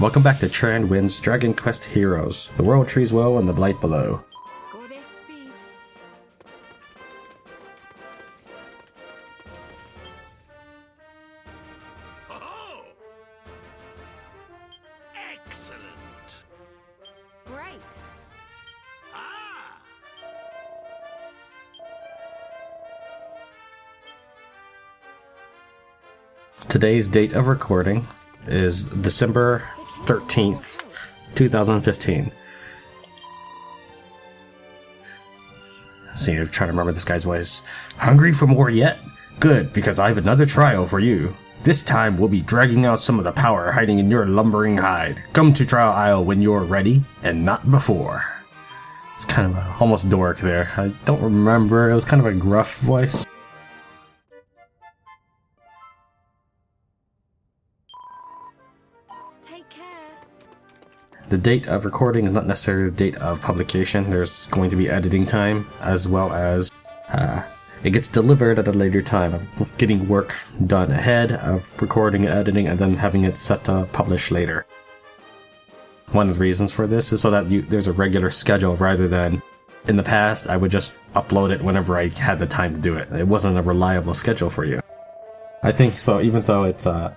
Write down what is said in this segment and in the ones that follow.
Welcome back to Trandwind's Dragon Quest Heroes, the world trees woe and the blight below. Goddess speed. Oh! Excellent! Great. Ah! Today's date of recording is December 13th, 2015. See, I'm trying to remember this guy's voice. Hungry for more yet? Good, because I have another trial for you. This time we'll be dragging out some of the power hiding in your lumbering hide. Come to Trial Isle when you're ready, and not before. It's kind of almost dork there. I don't remember. It was kind of a gruff voice. Take care. The date of recording is not necessarily the date of publication. There's going to be editing time, as well as it gets delivered at a later time. I'm getting work done ahead of recording and editing, and then having it set to publish later. One of the reasons for this is so that there's a regular schedule, rather than in the past I would just upload it whenever I had the time to do it. It wasn't a reliable schedule for you. I think so, even though it's so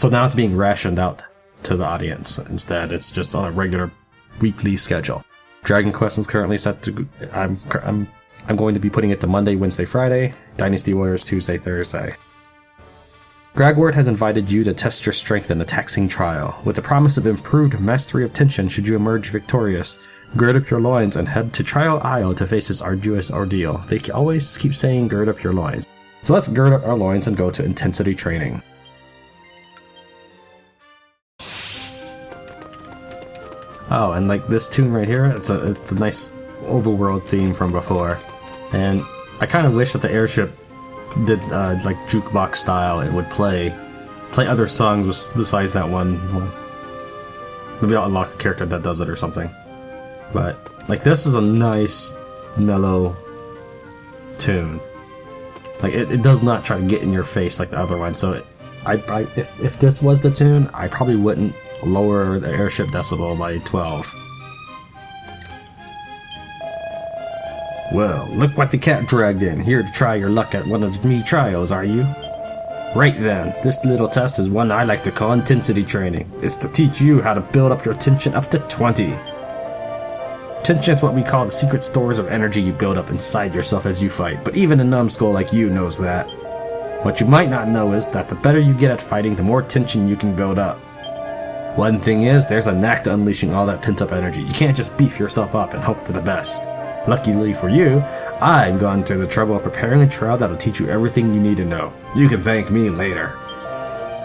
now it's being rationed out to the audience. Instead, it's just on a regular weekly schedule. Dragon Quest is currently set to. I'm going to be putting it to Monday, Wednesday, Friday. Dynasty Warriors Tuesday, Thursday. Gragwort has invited you to test your strength in the taxing trial, with the promise of improved mastery of tension should you emerge victorious. Gird up your loins and head to Trial Isle to face this arduous ordeal. They always keep saying gird up your loins. So let's gird up our loins and go to intensity training. Oh, and like this tune right here, it's the nice overworld theme from before. And I kind of wish that the airship did like jukebox style and would play other songs besides that one. Maybe I'll unlock a character that does it or something. But like this is a nice mellow tune. Like it does not try to get in your face like the other one. So if this was the tune, I probably wouldn't lower the airship decibel by 12. Well, look what the cat dragged in. Here to try your luck at one of me trials, are you? Right then, this little test is one I like to call intensity training. It's to teach you how to build up your tension up to 20. Tension is what we call the secret stores of energy you build up inside yourself as you fight, but even a numbskull like you knows that. What you might not know is that the better you get at fighting, the more tension you can build up. One thing is, there's a knack to unleashing all that pent-up energy. You can't just beef yourself up and hope for the best. Luckily for you, I've gone to the trouble of preparing a trial that'll teach you everything you need to know. You can thank me later.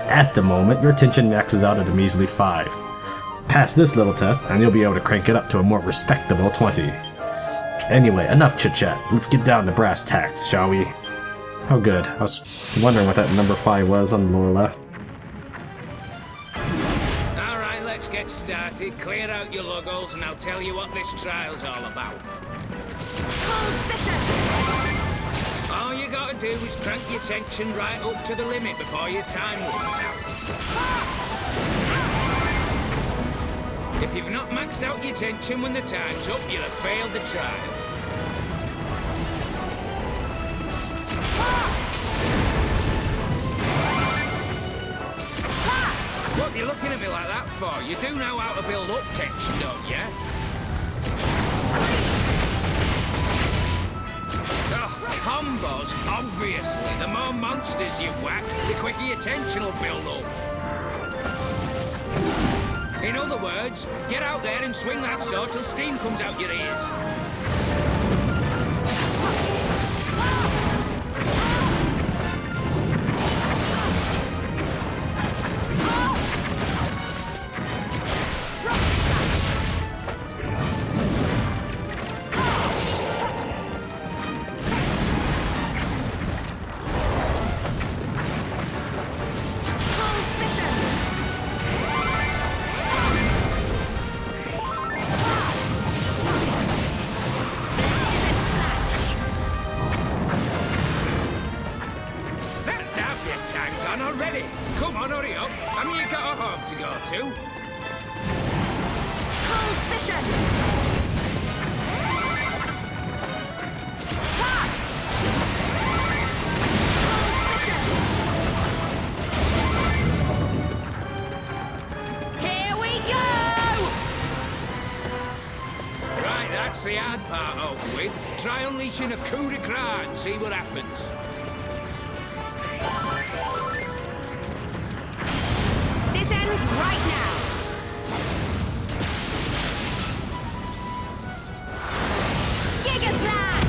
At the moment, your tension maxes out at a measly 5. Pass this little test, and you'll be able to crank it up to a more respectable 20. Anyway, enough chit-chat. Let's get down to brass tacks, shall we? Oh good, I was wondering what that number 5 was on the lower left. Alright, let's get started. Clear out your luggles and I'll tell you what this trial's all about. All you gotta do is crank your tension right up to the limit before your time runs out. If you've not maxed out your tension when the time's up, you'll have failed the trial. What are you looking at me like that for? You do know how to build up tension, don't you? Oh, combos, obviously. The more monsters you whack, the quicker your tension will build up. In other words, get out there and swing that sword till steam comes out your ears. position! Ha! Hold position! Here we go! Right, that's the hard part over with. Try unleashing a coup de grace and see what happens. This ends right now! Giga Slash!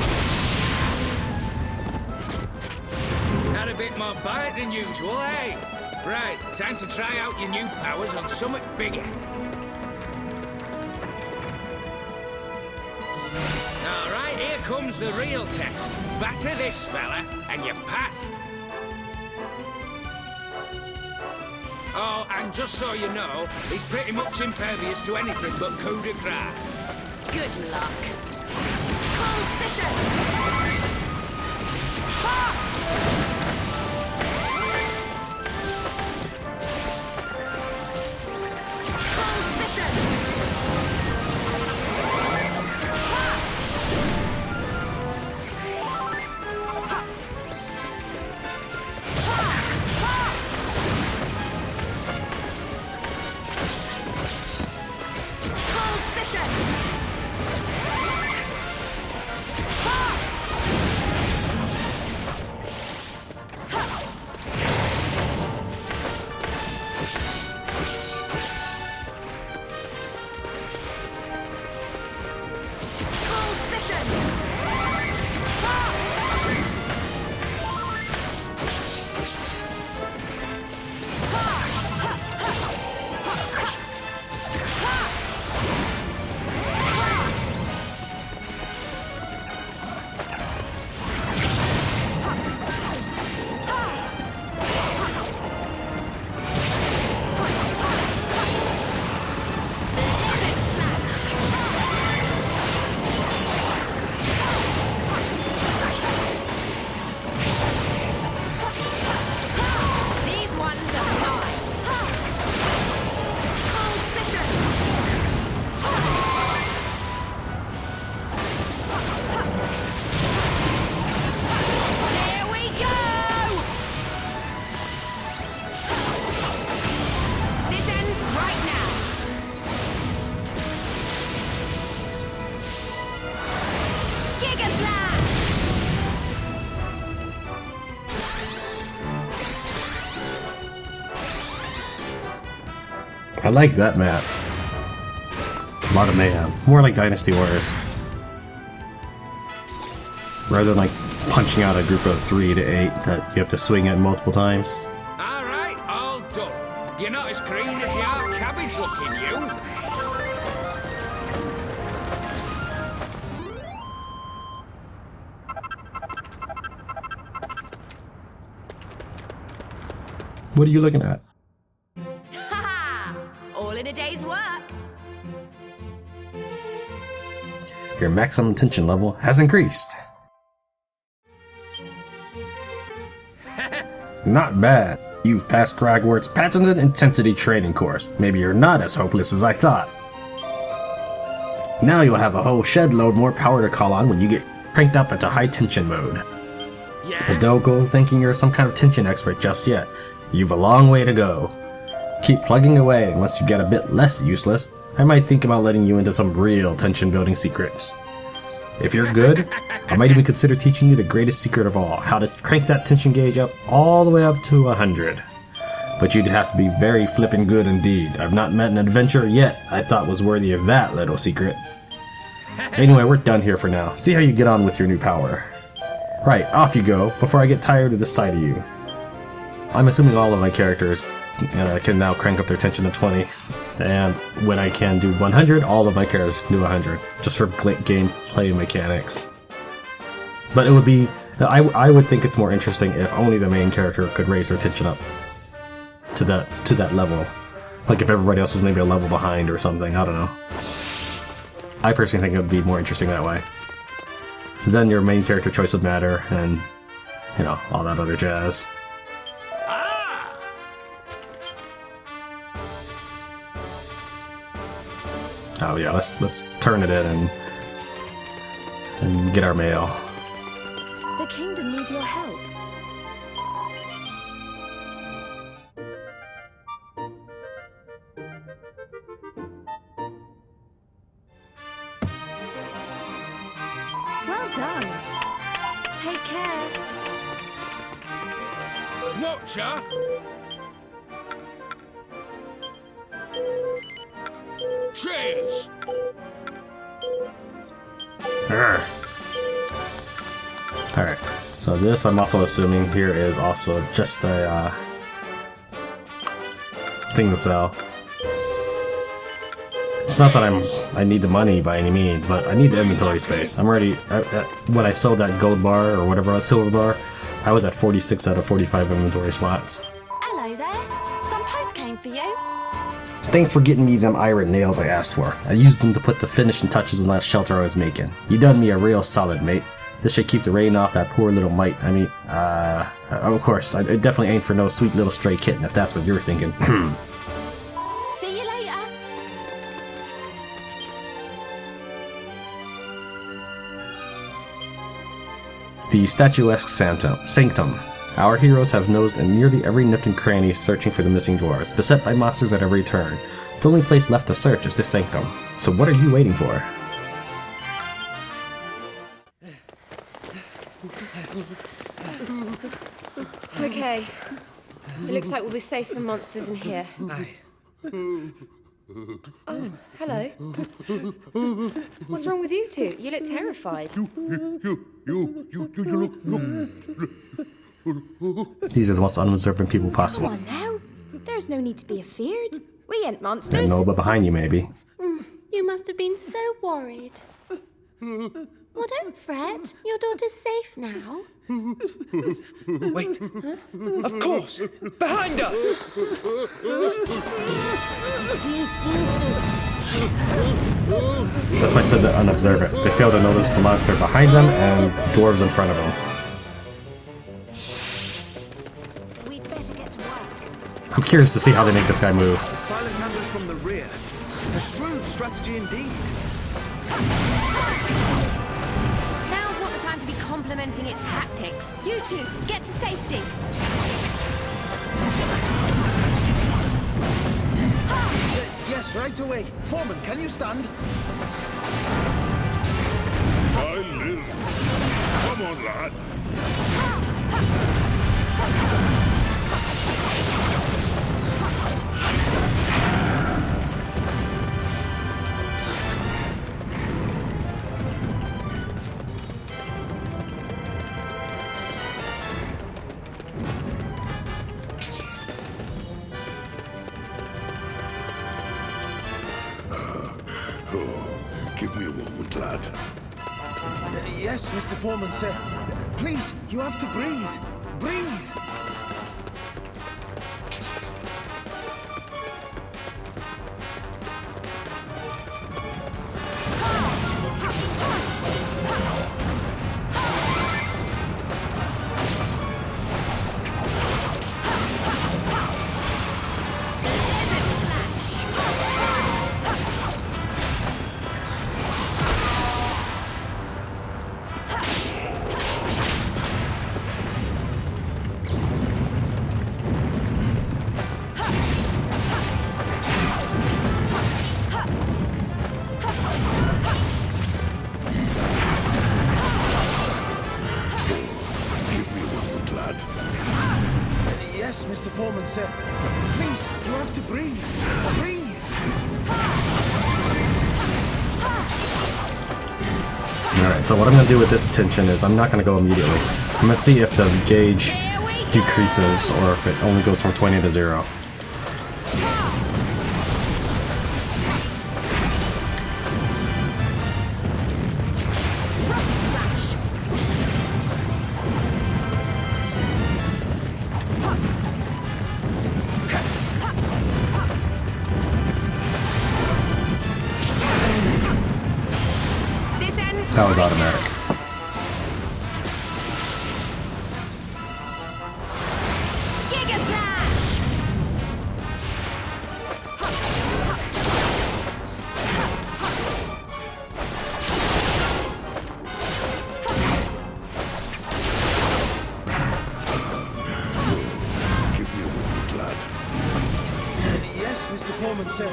Had a bit more bite than usual, eh? Right, time to try out your new powers on something bigger. Alright, here comes the real test. Batter this fella, and you've passed. Oh, and just so you know, he's pretty much impervious to anything but coup de grace. Good luck. Hold position! Ha! Hold position! Ha! Ha! Ha! Ha! Hold position! Ha! Ha! Hold position! Ha! Ha! Ha! Ha! Ha! These ones are mine. Hold position. Here we go. This ends right now. Giga Slash. I like that map. A lot of mayhem. More like Dynasty Wars. Rather than like punching out a group of 3 to 8 that you have to swing at multiple times. Alright, all done. You're not as green as you are cabbage looking, you. What are you looking at? Ha! All in a day's work. Your maximum tension level has increased. Not bad. You've passed Gragwort's patented intensity training course. Maybe you're not as hopeless as I thought. Now you'll have a whole shed load more power to call on when you get cranked up into high tension mode. Yeah? But don't go thinking you're some kind of tension expert just yet. You've a long way to go. Keep plugging away, and once you get a bit less useless, I might think about letting you into some real tension building secrets. If you're good, I might even consider teaching you the greatest secret of all, how to crank that tension gauge up all the way up to 100. But you'd have to be very flippin' good indeed. I've not met an adventurer yet I thought was worthy of that little secret. Anyway, we're done here for now. See how you get on with your new power. Right, off you go, before I get tired of the sight of you. I'm assuming all of my characters can now crank up their tension to 20, and when I can do 100, all of my characters can do 100, just for gameplay mechanics. But it would be, I would think it's more interesting if only the main character could raise their tension up to that level. Like if everybody else was maybe a level behind or something, I don't know. I personally think it would be more interesting that way. Then your main character choice would matter, and, you know, all that other jazz. Oh yeah, let's turn it in and get our mail. The kingdom needs your help. Well done. Take care. Watcher! Cheers! Alright, so this I'm also assuming here is also just a thing to sell. It's not that I need the money by any means, but I need the inventory space. I'm already when I sold that gold bar or whatever it was, silver bar, I was at 46 out of 45 inventory slots. Hello there. Some post came for you. Thanks for getting me them iron nails I asked for. I used them to put the finishing touches on that shelter I was making. You done me a real solid, mate. This should keep the rain off that poor little mite. I mean, of course, I definitely ain't for no sweet little stray kitten if that's what you're thinking. See you later. The Statuesque Sanctum. Our heroes have nosed in nearly every nook and cranny searching for the missing dwarves, beset by monsters at every turn. The only place left to search is the Sanctum. So what are you waiting for? Okay. It looks like we'll be safe from monsters in here. Aye. Oh, hello. What's wrong with you two? You look terrified. These are the most unobservant people Come possible. on now. There's no need to be afeared. We ain't I monsters. know, but behind you maybe. You must have been so worried. Well, don't fret. Your daughter's safe now. Wait. Of course! Behind us! That's why I said they're unobservant. They fail to notice the monster behind them and dwarves in front of them. We'd better get to work. I'm curious to see how they make this guy move. The silent ambush from the rear. A shrewd strategy indeed. Now's not the time to be complimenting its tactics. You two, get to safety. Yes, right away. Foreman, can you stand? I live. Come on, lad. Give me a moment, lad. Yes, Mr. Foreman, sir. Please, you have to breathe. Breathe! Give me a moment, lad. Yes, Mr. Foreman, sir. Please, you have to breathe. Breathe! Alright, so what I'm going to do with this tension is I'm not going to go immediately. I'm going to see if the gauge decreases or if it only goes from 20 to 0. This ends That was right automatic. now. Giga Slash! sir.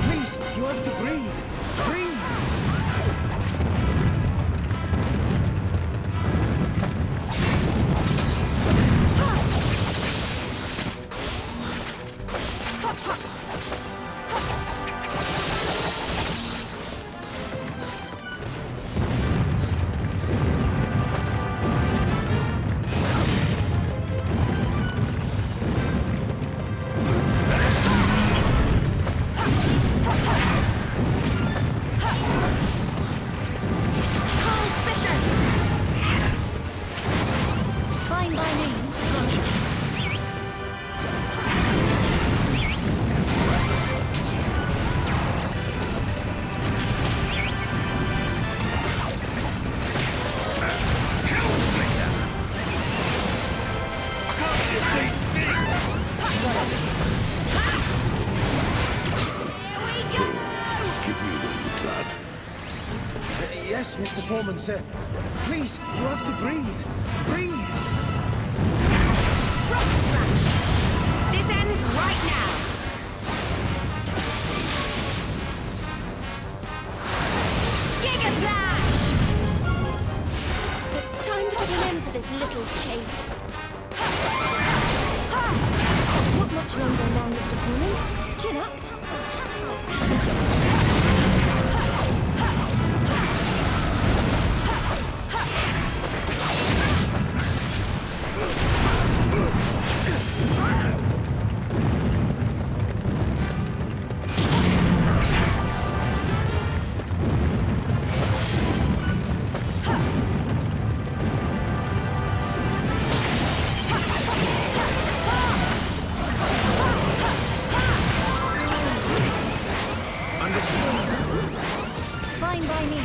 Please, you have to breathe. Breathe! Yes, Mr. Foreman, sir. Please, you have to breathe. Breathe! Rocket Slash! This ends right now! Giga Slash! It's time to put an end to this little chase. Not much longer now, Mr. Foreman. Chin up. Fine by me.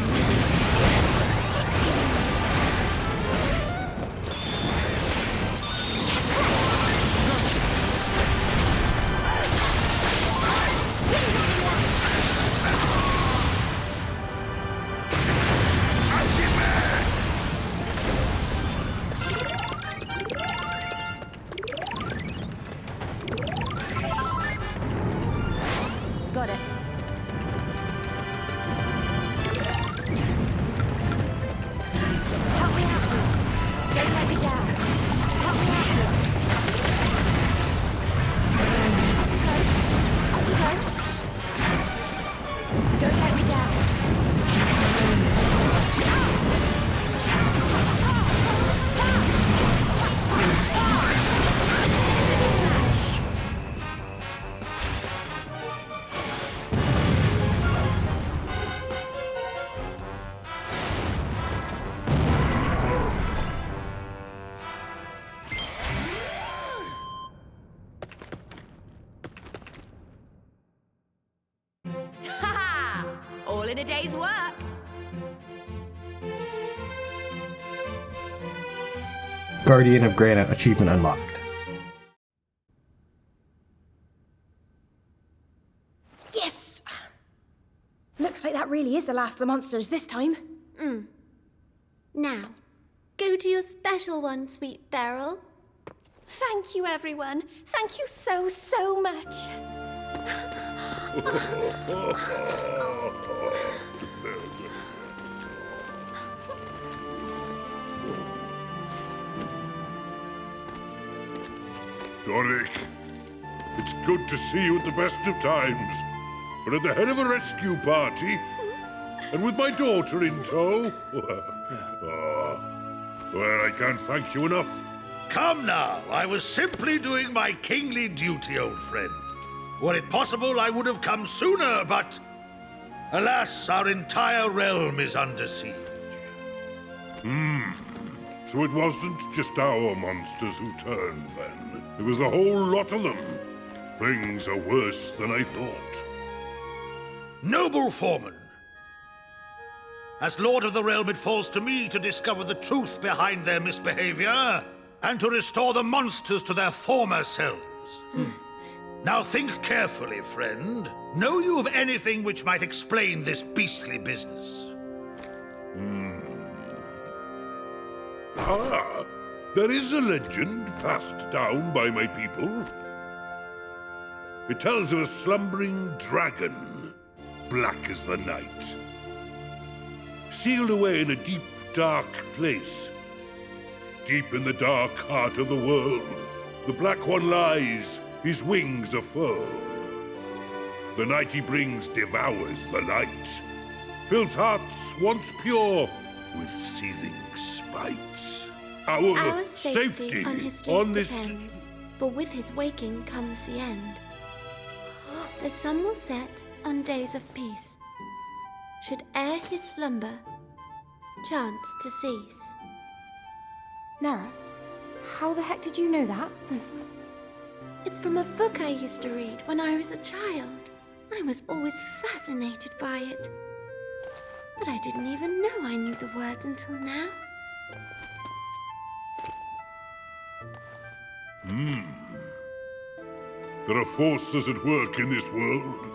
Got it. Help me out, Luke. Don't let me down. Help me out, Luke. Up you go. Up you go. Don't let me down. Slash. Ha-ha! All in a day's work. Guardian of Granite achievement unlocked. Yes! Looks like that really is the last of the monsters this time. Now, go to your special one, sweet Beryl. Thank you, everyone. Thank you so, so much. Doric, it's good to see you at the best of times, but at the head of a rescue party, and with my daughter in tow. Well, I can't thank you enough. Come now, I was simply doing my kingly duty, old friend. Were it possible, I would have come sooner, but alas, our entire realm is under siege. So it wasn't just our monsters who turned then. It was the whole lot of them. Things are worse than I thought. Noble Foreman, as Lord of the Realm, it falls to me to discover the truth behind their misbehavior and to restore the monsters to their former selves. Now think carefully, friend. Know you of anything which might explain this beastly business? Ah, there is a legend passed down by my people. It tells of a slumbering dragon, black as the night. Sealed away in a deep, dark place. Deep in the dark heart of the world, the Black One lies, his wings are furled. The night he brings devours the light, fills hearts once pure with seething spite. Our safety on his sleep on this depends, for with his waking comes the end. The sun will set on days of peace, should ere his slumber chance to cease. Nara, how the heck did you know that? It's from a book I used to read when I was a child. I was always fascinated by it. But I didn't even know I knew the words until now. There are forces at work in this world.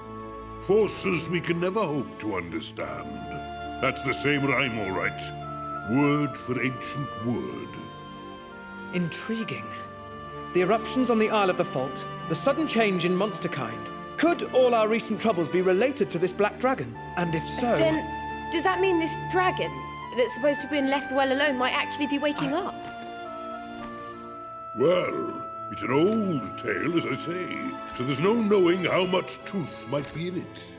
Forces we can never hope to understand. That's the same rhyme, all right. Word for ancient word. Intriguing. The eruptions on the Isle of the Fault, the sudden change in monster kind. Could all our recent troubles be related to this black dragon? And if so... Then, does that mean this dragon that's supposed to have been left well alone might actually be waking up? Well, it's an old tale, as I say, so there's no knowing how much truth might be in it.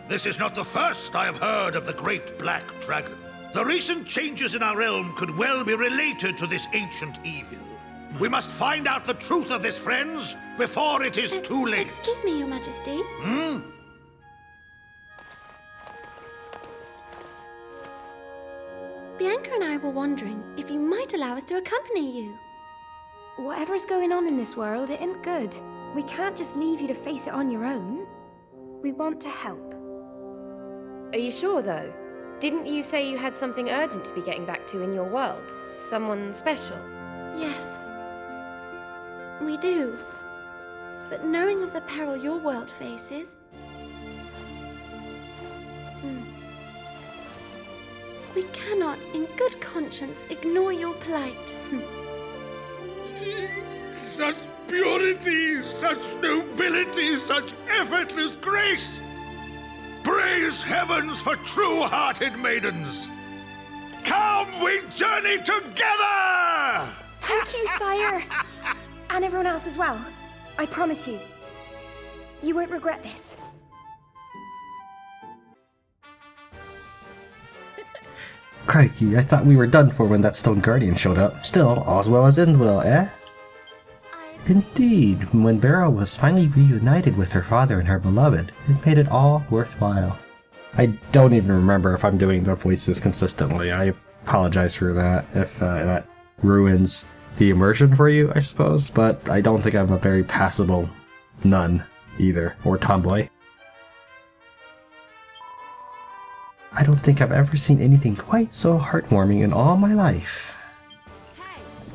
This is not the first I have heard of the great black dragon. The recent changes in our realm could well be related to this ancient evil. We must find out the truth of this, friends, before it is too late. Excuse me, Your Majesty. Bianca and I were wondering if you might allow us to accompany you. Whatever's going on in this world, it ain't good. We can't just leave you to face it on your own. We want to help. Are you sure, though? Didn't you say you had something urgent to be getting back to in your world? Someone special? Yes, we do. But knowing of the peril your world faces... we cannot, in good conscience, ignore your plight. Such purity, such nobility, such effortless grace! Praise heavens for true-hearted maidens! Come, we journey together! Thank you, sire. And everyone else as well. I promise you. You won't regret this. Crikey, I thought we were done for when that stone guardian showed up. Still, all's well as end well, eh? Indeed, when Beryl was finally reunited with her father and her beloved, it made it all worthwhile. I don't even remember if I'm doing the voices consistently. I apologize for that, if that ruins the immersion for you, I suppose, but I don't think I'm a very passable nun, either, or tomboy. I don't think I've ever seen anything quite so heartwarming in all my life.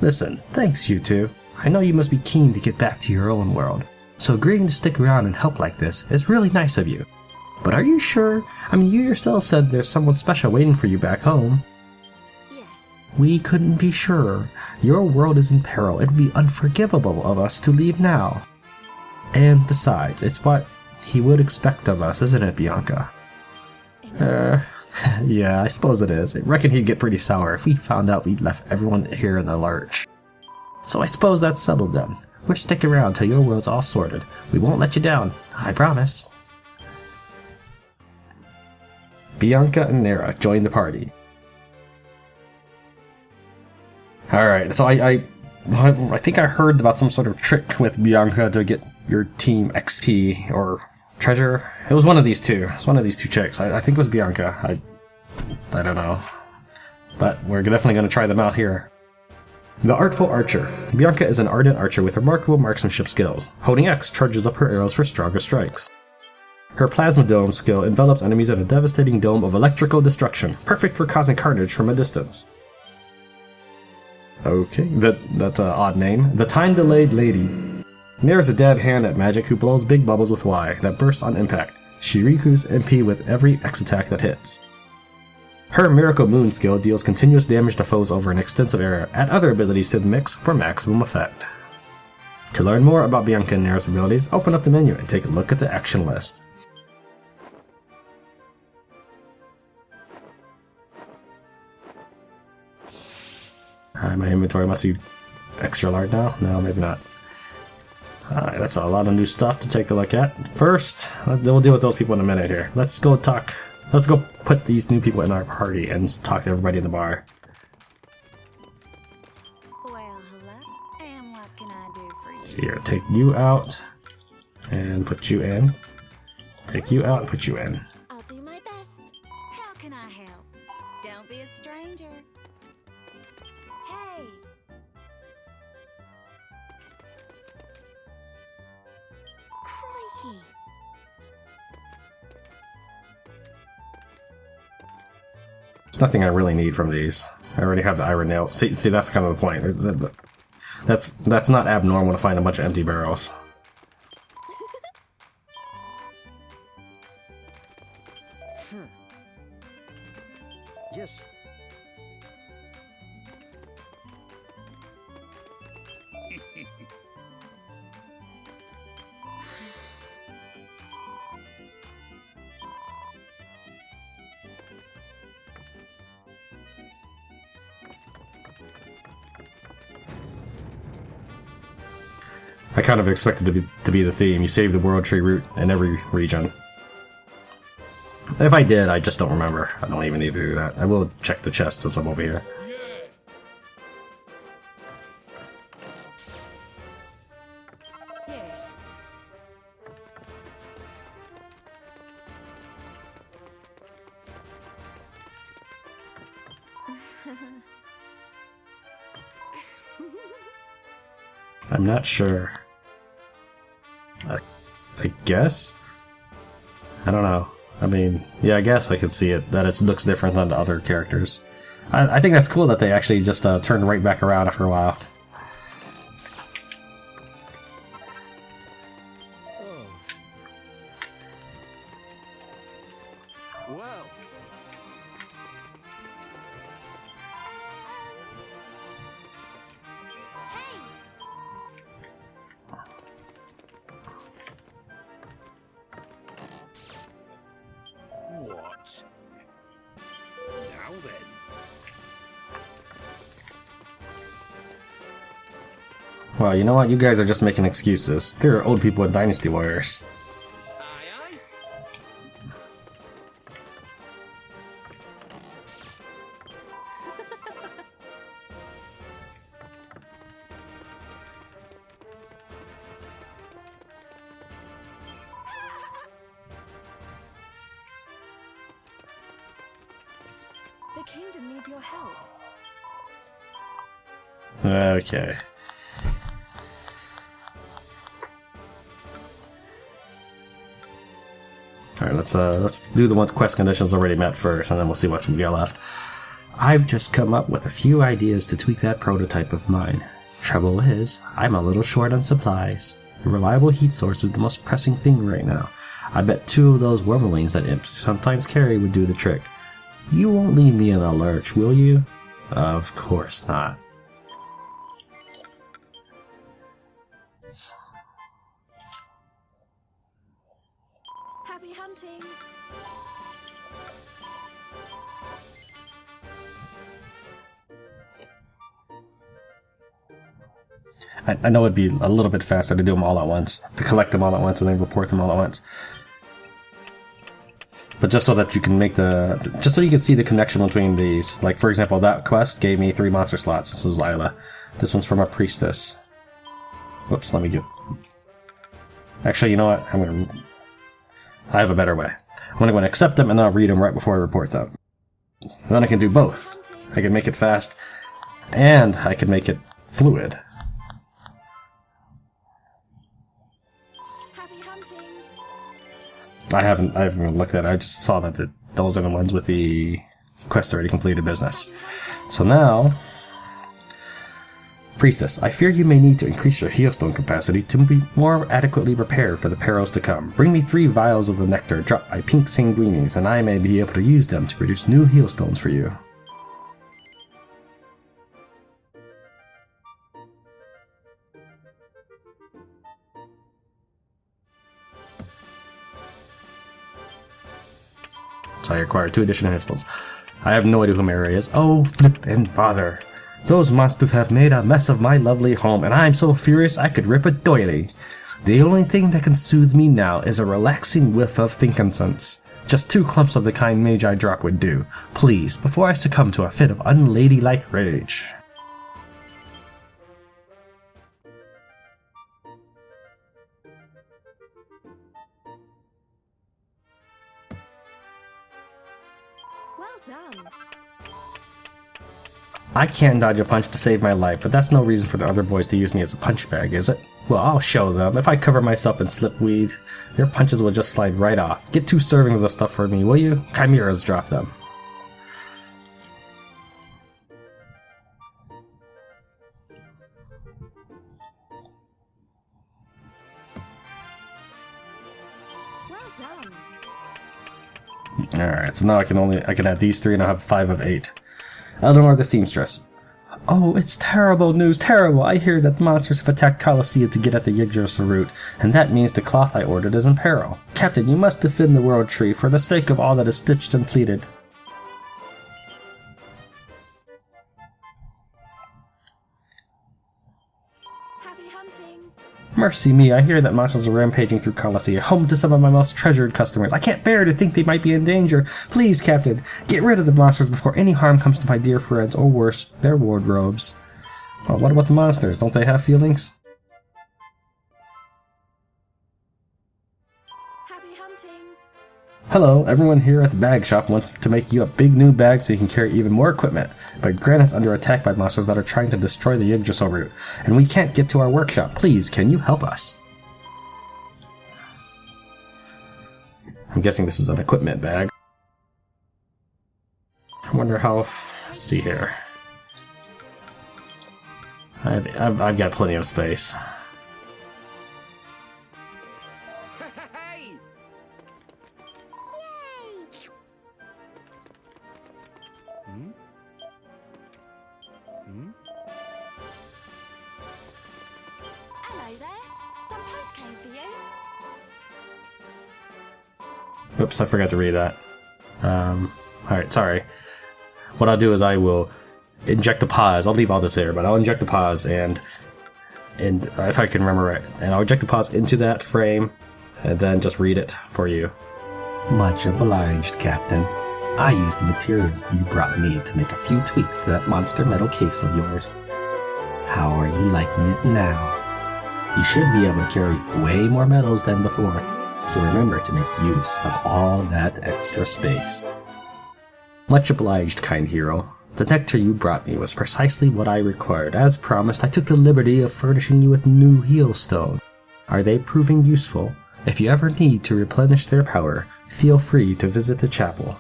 Listen, thanks you two. I know you must be keen to get back to your own world, so agreeing to stick around and help like this is really nice of you. But are you sure? I mean, you yourself said there's someone special waiting for you back home. Yes. We couldn't be sure. Your world is in peril. It would be unforgivable of us to leave now. And besides, it's what he would expect of us, isn't it, Bianca? Yeah, I suppose it is. I reckon he'd get pretty sour if we found out we'd left everyone here in the lurch. So I suppose that's settled then. We're sticking around till your world's all sorted. We won't let you down, I promise. Bianca and Nera join the party. Alright, so I think I heard about some sort of trick with Bianca to get your team XP or treasure. It was one of these two. It was one of these two chicks. I think it was Bianca. I don't know. But we're definitely going to try them out here. The Artful Archer. Bianca is an ardent archer with remarkable marksmanship skills. Holding X charges up her arrows for stronger strikes. Her Plasma Dome skill envelops enemies in a devastating dome of electrical destruction, perfect for causing carnage from a distance. Okay, that's an odd name. The Time-Delayed Lady. Nera's a dab hand at magic who blows big bubbles with Y that burst on impact. She recoups MP with every X attack that hits. Her Miracle Moon skill deals continuous damage to foes over an extensive area. Add other abilities to the mix for maximum effect. To learn more about Bianca and Nera's abilities, open up the menu and take a look at the action list. My inventory must be extra large now? No, maybe not. Alright, that's a lot of new stuff to take a look at. First, we'll deal with those people in a minute here. Let's go put these new people in our party and talk to everybody in the bar. Well, hello, and what can I do for you? So here, take you out and put you in. Take you out and put you in. I'll do my best. How can I help? Don't be a stranger. Hey! Crikey! There's nothing I really need from these. I already have the iron nail. See, that's kind of the point. That's not abnormal to find a bunch of empty barrels. Yes. I kind of expected it to be the theme. You save the world tree root in every region. If I did, I just don't remember. I don't even need to do that. I will check the chest since I'm over here. Yes. I'm not sure. I guess? I don't know. I mean, yeah, I guess I could see it, that it looks different than the other characters. I think that's cool that they actually just turned right back around after a while. Wow. What? Now then. Well, you know what? You guys are just making excuses. There are old people in Dynasty Warriors. Aye, aye. The kingdom needs your help. Okay. Alright, let's do the ones quest conditions already met first, and then we'll see what's we got left. I've just come up with a few ideas to tweak that prototype of mine. Trouble is, I'm a little short on supplies. A reliable heat source is the most pressing thing right now. I bet 2 of those wormlings that imps sometimes carry would do the trick. You won't leave me in a lurch, will you? Of course not. Happy hunting! I know it'd be a little bit faster to do them all at once, to collect them all at once and then report them all at once. But just so that you can make just so you can see the connection between these. Like, for example, that quest gave me 3 monster slots. This was Isla. This one's from a priestess. Whoops, let me get... Actually, you know what? I have a better way. I'm gonna go and accept them and then I'll read them right before I report them. And then I can do both. I can make it fast, and I can make it fluid. Happy hunting! I haven't looked at it. I just saw that those are the ones with the quest already completed business. So now, Priestess, I fear you may need to increase your healstone capacity to be more adequately prepared for the perils to come. Bring me 3 vials of the nectar dropped by pink sanguinies, and I may be able to use them to produce new healstones for you. So I acquired 2 additional healstones. I have no idea who Mary is. Oh, flip and bother. Those monsters have made a mess of my lovely home, and I'm so furious I could rip a doily. The only thing that can soothe me now is a relaxing whiff of frankincense. Just 2 clumps of the kind Magi drop would do. Please, before I succumb to a fit of unladylike rage. Well done. I can't dodge a punch to save my life, but that's no reason for the other boys to use me as a punch bag, is it? Well, I'll show them. If I cover myself in slipweed, their punches will just slide right off. Get 2 servings of the stuff for me, will you? Chimeras drop them. Well done. Alright, so now I can add these 3 and I'll have 5 of 8. Eleanor the seamstress. Oh, it's terrible news, terrible! I hear that the monsters have attacked Colossia to get at the Yggdrasil root, and that means the cloth I ordered is in peril. Captain, you must defend the world tree for the sake of all that is stitched and pleated. Happy hunting. Mercy me, I hear that monsters are rampaging through Colossia, home to some of my most treasured customers. I can't bear to think they might be in danger. Please, Captain, get rid of the monsters before any harm comes to my dear friends, or worse, their wardrobes. Well, what about the monsters? Don't they have feelings? Happy hunting. Hello, everyone here at the bag shop wants to make you a big new bag so you can carry even more equipment, but Granite's under attack by monsters that are trying to destroy the Yggdrasil root, and we can't get to our workshop. Please, can you help us? I'm guessing this is an equipment bag. I wonder how... let's see here. I've got plenty of space. Hey! Hello there. Some post came for you. Oops, I forgot to read that. Alright, sorry. What I'll do is I will inject the pause. I'll leave all this there, but I'll inject the pause and if I can remember right, and I'll inject the pause into that frame and then just read it for you. Much obliged, Captain. I used the materials you brought me to make a few tweaks to that monster metal case of yours. How are you liking it now? You should be able to carry way more metals than before, so remember to make use of all that extra space. Much obliged, kind hero. The nectar you brought me was precisely what I required. As promised, I took the liberty of furnishing you with new healstone. Are they proving useful? If you ever need to replenish their power, feel free to visit the chapel.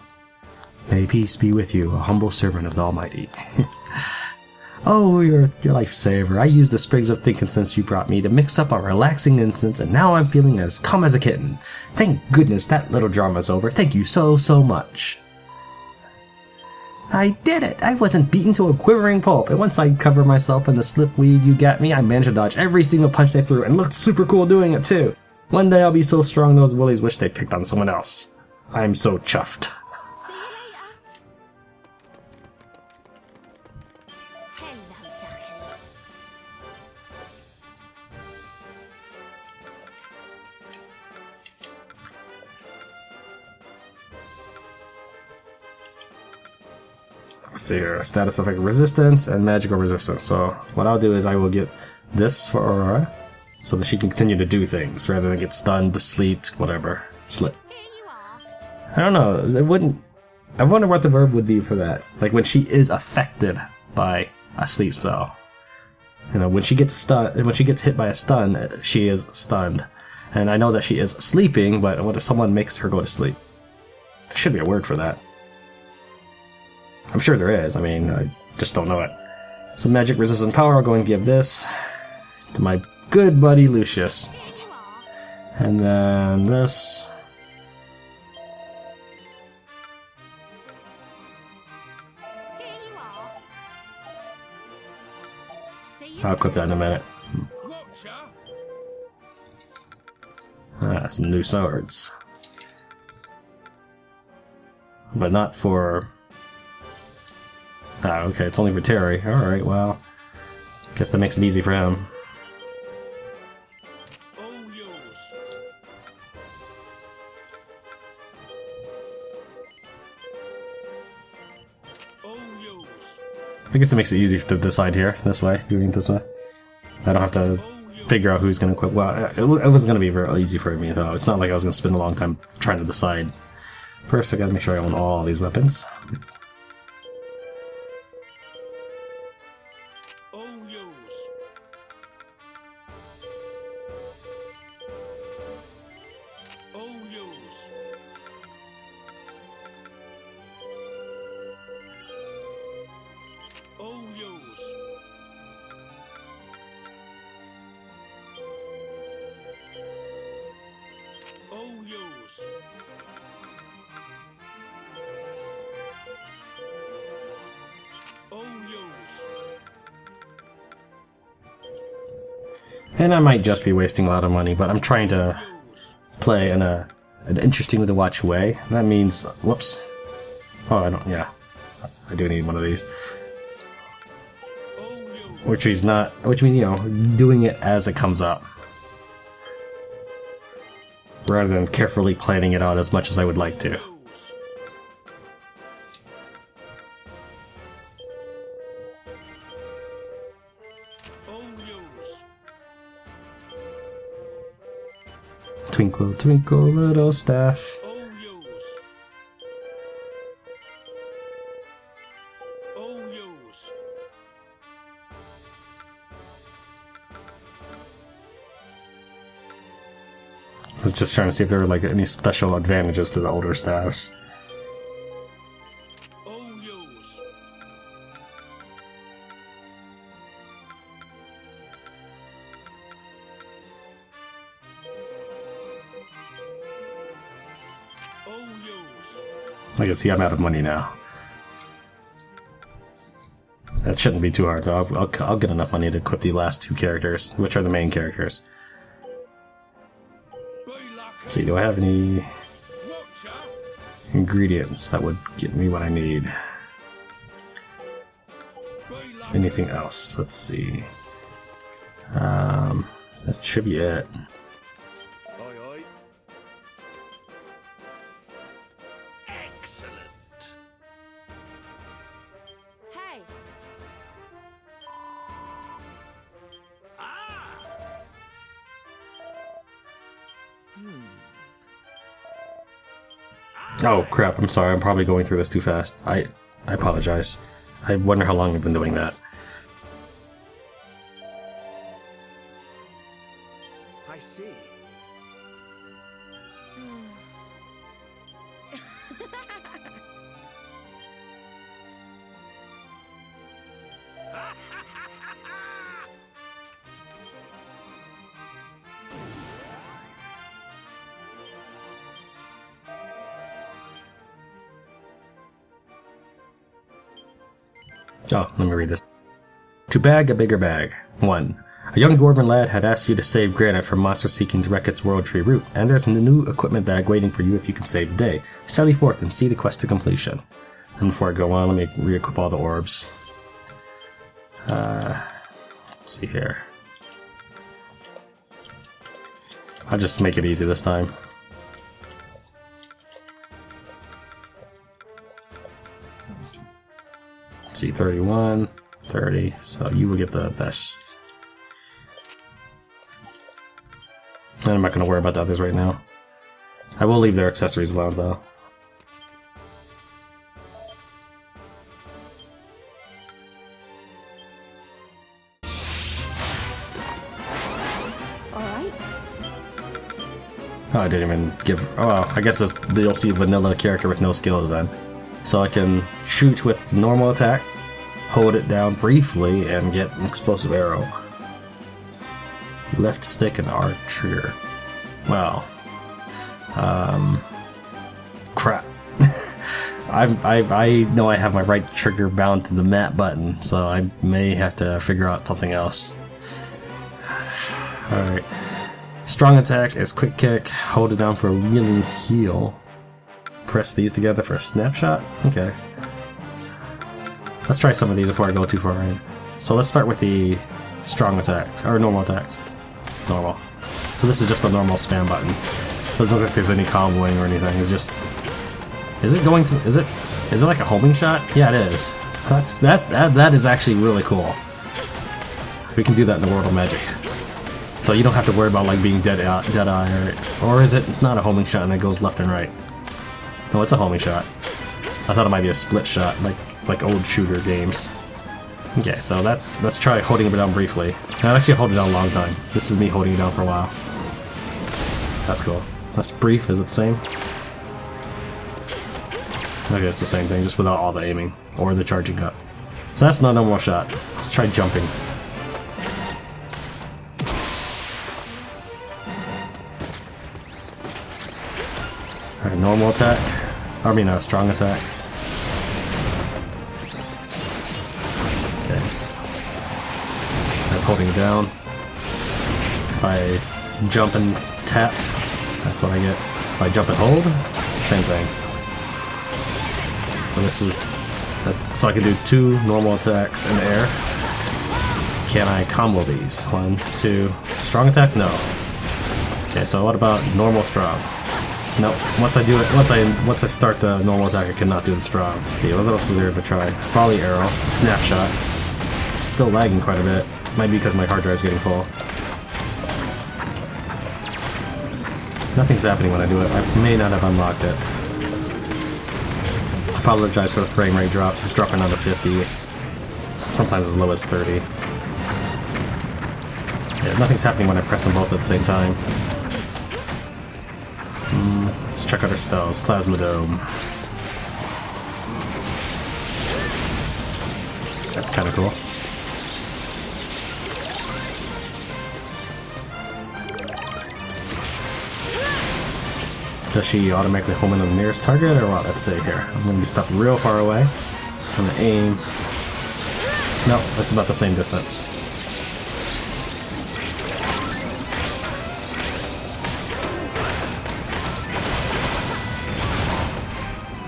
May peace be with you, a humble servant of the Almighty. Oh, your lifesaver. I used the sprigs of frankincense you brought me to mix up a relaxing incense, and now I'm feeling as calm as a kitten. Thank goodness that little drama's over. Thank you so much. I did it! I wasn't beaten to a quivering pulp, and once I covered myself in the slipweed you got me, I managed to dodge every single punch they threw, and looked super cool doing it too. One day I'll be so strong those willies wish they picked on someone else. I'm so chuffed. See you later. Hello, ducky. Let's see here, status effect resistance and magical resistance. So what I'll do is I will get this for Aurora, so that she can continue to do things rather than get stunned, sleeped, whatever. Slip. Here you are. I don't know. It wouldn't. I wonder what the verb would be for that. Like when she is affected by a sleep spell. You know, when she gets hit by a stun, she is stunned. And I know that she is sleeping, but what if someone makes her go to sleep? There should be a word for that. I'm sure there is. I mean, I just don't know it. Some magic resistant power. I'll go and give this to my good buddy Lucius. And then this. I'll equip that in a minute. Some new swords. But not for... Ah, okay, it's only for Terry. Alright, well... Guess that makes it easy for him. I guess it makes it easy to decide here, this way, doing it this way. I don't have to figure out who's going to equip. Well, it was going to be very easy for me, though. It's not like I was going to spend a long time trying to decide. First, I gotta make sure I own all these weapons. And I might just be wasting a lot of money, but I'm trying to play in an interesting to watch way. That means, whoops. Oh, I don't, yeah. I do need one of these. Which means, you know, doing it as it comes up. Rather than carefully planning it out as much as I would like to. Twinkle, twinkle, little staff. I was just trying to see if there were like any special advantages to the older staffs. I can see I'm out of money now. That shouldn't be too hard, though. I'll get enough money to equip the last two characters, which are the main characters. Let's see, do I have any ingredients that would get me what I need? Anything else? Let's see. That should be it. Oh crap, I'm sorry, I'm probably going through this too fast. I apologize. I wonder how long I've been doing that. I see. Oh, let me read this. To bag a bigger bag. 1. A young dwarven lad had asked you to save granite from monsters seeking to wreck its world tree root, and there's a new equipment bag waiting for you if you can save the day. Sally forth and see the quest to completion. And before I go on, let me re-equip all the orbs. Let's see here. I'll just make it easy this time. See, 31, 30, so you will get the best. And I'm not going to worry about the others right now. I will leave their accessories alone, though. Alright. Oh, I didn't even give... Oh, well, I guess you'll see vanilla character with no skills then. So I can shoot with normal attack, hold it down briefly and get an explosive arrow. Left stick and R trigger. Wow. Crap. I know I have my right trigger bound to the map button, so I may have to figure out something else. Alright. Strong attack is quick kick. Hold it down for a healing heal. Press these together for a snapshot? Okay. Let's try some of these before I go too far in. So let's start with the strong attacks, or normal attacks. Normal. So this is just a normal spam button. Doesn't look like there's any comboing or anything. It's just... Is it going to... Is it like a homing shot? Yeah, it is. That is actually really cool. We can do that in the World of Magic. So you don't have to worry about like being dead eye, or is it not a homing shot and it goes left and right? No, it's a homing shot. I thought it might be a split shot, like old shooter games. Okay, so let's try holding it down briefly. I've actually held it down a long time. This is me holding it down for a while. That's cool. That's brief, is it the same? Okay, it's the same thing, just without all the aiming, or the charging up. So that's not a normal shot. Let's try jumping. Alright, normal attack. I mean, a strong attack. Okay. That's holding it down. If I jump and tap, that's what I get. If I jump and hold, same thing. So this is... so I can do 2 normal attacks in the air. Can I combo these? 1, 2... Strong attack? No. Okay, so what about normal strong? No, once I do it, once I start the normal attack, I cannot do the strong. Okay, what else is there to try? Volley arrows, the snapshot. Still lagging quite a bit. Might be because my hard drive's getting full. Nothing's happening when I do it. I may not have unlocked it. I apologize for the frame rate drops. It's dropping down to 50. Sometimes as low as 30. Yeah, nothing's happening when I press them both at the same time. Let's check out our spells. Plasma Dome. That's kind of cool. Does she automatically home in on the nearest target, or what? Let's see here. I'm going to be stopped real far away. I'm going to aim. No, that's about the same distance.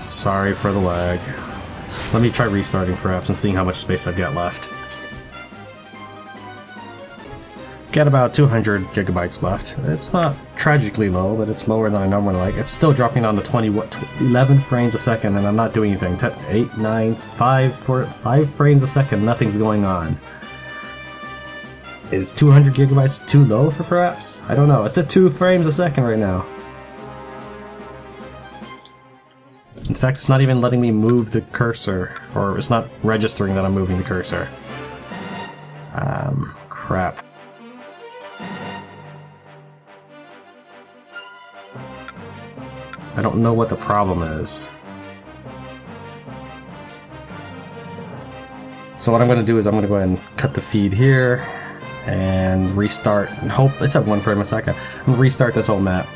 Sorry for the lag. Let me try restarting perhaps and seeing how much space I've got left. Got about 200 gigabytes left. It's not tragically low, but it's lower than I normally like. It's still dropping down to 11 frames a second, and I'm not doing anything. 8, 9, 5 frames a second, nothing's going on. Is 200 gigabytes too low for perhaps? I don't know. It's at 2 frames a second right now. In fact, it's not even letting me move the cursor, or it's not registering that I'm moving the cursor. Crap. I don't know what the problem is. So what I'm going to do is I'm going to go ahead and cut the feed here and restart and hope it's at 1 frame a second. I'm going to restart this whole map.